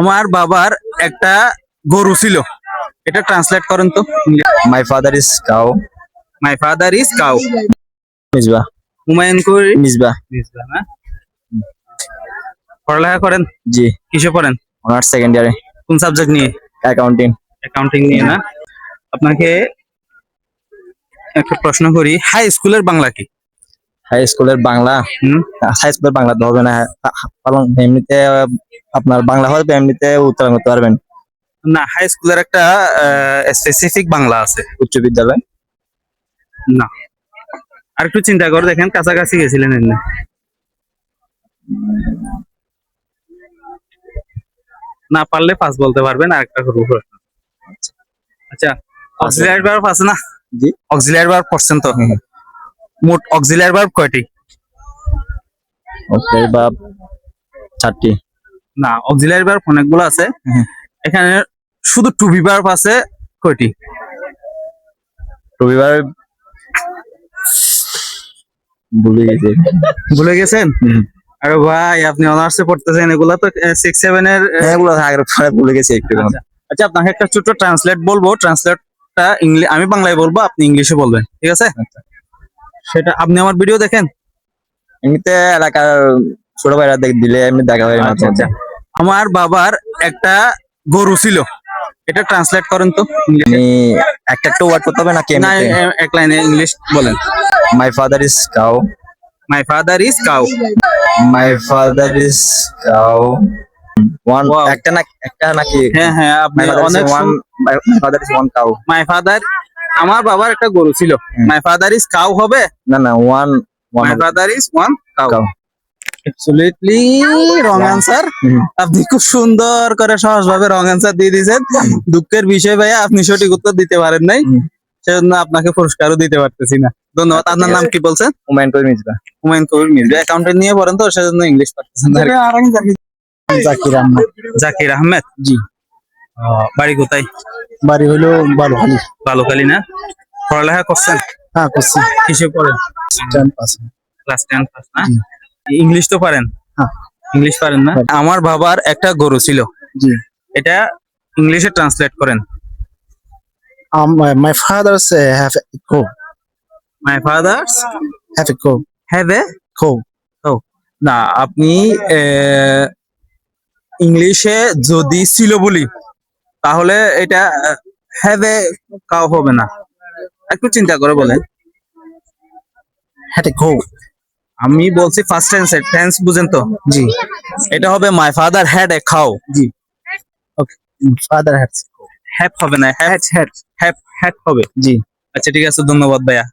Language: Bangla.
আমার বাবার একটা গরু ছিল, এটা ট্রান্সলেট করেন তো। My father is cow. My father is cow. Misbah. Humayun Kabir. Misbah. Misbah না? পড়ালেখা করেন? জি। কিসে পড়েন? Honors second year. কোন সাবজেক্ট নিয়ে? Accounting. অ্যাকাউন্টিং নিয়ে না? আপনাকে একটা প্রশ্ন করি, হাই স্কুলের বাংলা কি? হাই স্কুলের বাংলা। হাই স্কুলের বাংলা তো হবে না। এমনিতে আপনার বাংলা হলে এমনিতে উচ্চারণ করতে পারবেন। না, হাই স্কুলের একটা স্পেসিফিক বাংলা আছে। উচ্চ বিদ্যালয়। না, আর একটু চিন্তা করে দেখেন, কাছাকাছি গেছিলেন এমনি। না পারলে পাস বলতে পারবেন, আর একটা করবো প্রশ্ন। আচ্ছা, অক্সিলারি ভার্ব আছে না? জি। অক্সিলারি ভার্ব পড়ছেন তো? মোট অক্সিলারি ভার্ব কয়টি? ওকে বা 4টি। না, অক্সিলারি ভার্ব অনেকগুলো আছে। এখানে শুধু টু বি ভার্ব আছে কয়টি? রবিবার ভুলে গেছেন? আরে ভাই, আপনি অনার্সে পড়তেছেন, এগুলা তো 6-7 এর। এগুলো আগের পরে ভুলে গেছি একটু। আচ্ছা, আপনাকে একটা ছোট ট্রান্সলেট বলবো, ট্রান্সলেটটা আমি বাংলায় বলবো, আপনি ইংলিশে বলবেন, ঠিক আছে? সেটা আপনি আমার ভিডিও দেখেন? এমনিতে এলাকার ছোট ভাইরা দিলে এমনি দেখা হয়। আচ্ছা, আমার বাবার একটা গরু ছিল, এটা ট্রান্সলেট করেন তো। আপনি একটা ওয়ার্ড করতে হবে নাকি? না, এক লাইনে ইংলিশ বলেন। My father is cow. My father is cow. My father is cow. One একটা নাকি? হ্যাঁ, আপনি অনেক my father is one cow. My father, আমার বাবার একটা গরু ছিল। মাই ফাদার ইজ কাউ হবে না one my father is one cow. Absolutely wrong answer. আপনি খুব সুন্দর করে সহজভাবে রং অ্যান্সার দিয়ে দিয়েছেন। দুঃখের বিষয় ভাইয়া, আপনি সঠিক উত্তর দিতে পারেন নাই, সেজন্য আপনাকে পুরস্কারও দিতে পারতেছি না। ধন্যবাদ। আপনার নাম কি বলছেন? হুমায়ুন কবির মিসবাহ। হুমায়ুন কবির মিসবাহ। অ্যাকাউন্টেন্ট নিয়ে পড়েন তো, সেজন্য ইংলিশ পারতেছেন না। জাকির আহমেদ। জাকির আহমেদ। জি। বাড়ি কোথায়? বাড়ি হলো বালুখালী। বালুখালী না? পড়ালেখা করছেন? হ্যাঁ করছি। কিসে পড়েন? ক্লাস 10 পাস না? ইংলিশ তো পারেন? হ্যাঁ। ইংলিশ পারেন না? আমার বাবার একটা গরু ছিল, জি। এটা ইংলিশে ট্রান্সলেট করেন। My father's have a cow. My father's Have a cow. Have a Cow. না, আপনি ইংলিশে যদি ছিল বলি, তাহলে এটা হ্যাভ এ কাউ হবে না। একটু চিন্তা করে বলেন। Had a cow. আমি বলছি ফার্স্ট টেন্স বুঝেন তো? জি। এটা হবে my father had a cow. G. Okay. Father had. Have হবে না, হ্যাড হবে। জি। আচ্ছা, ঠিক আছে, ধন্যবাদ ভাইয়া।